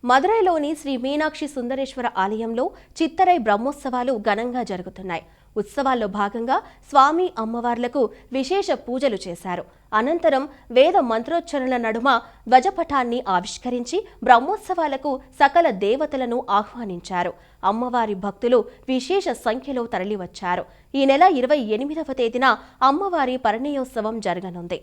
మదురైలోని శ్రీ మీనాక్షి సుందరేశ్వర ఆలయంలో చిత్తరై బ్రహ్మోత్సవాలు ఘనంగా జరుగుతున్నాయి. ఉత్సవాల్లో భాగంగా స్వామి అమ్మవార్లకు విశేష పూజలు చేశారు. అనంతరం వేద మంత్రోచ్చరణల నడుమ ధ్వజపటాన్ని ఆవిష్కరించి బ్రహ్మోత్సవాలకు సకల దేవతలను ఆహ్వానించారు. అమ్మవారి భక్తులు విశేష సంఖ్యలో తరలివచ్చారు. ఈ నెల 28వ తేదీన అమ్మవారి పరిణయోత్సవం జరగనుంది.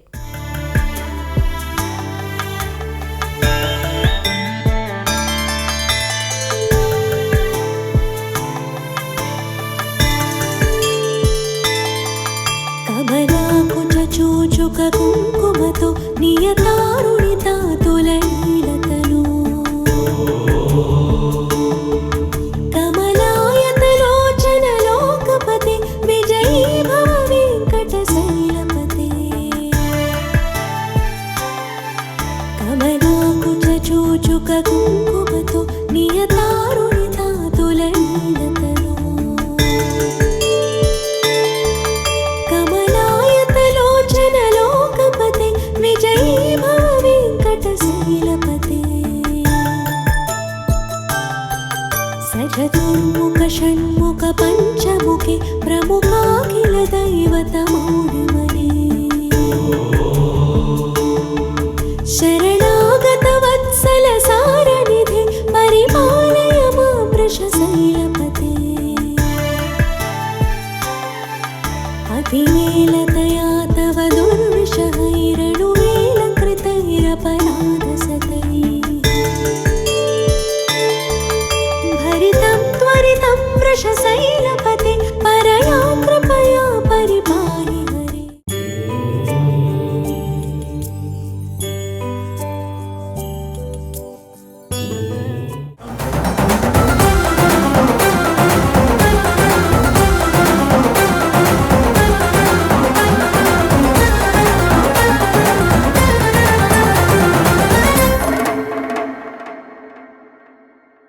చూచుక కుంకుమతో నియతారుణితా తులైలతను కమలాయతలోచన లోకపతి విజయీ భవ వెంకటశైలపతి కమలాకుచ చూచుక కుంకుమతో నియతారుణితా తులైలతను చతుర్ముఖ షణ్ముఖ పంచముఖి ప్రముఖాఖిల దైవత మౌళిమణి శరణ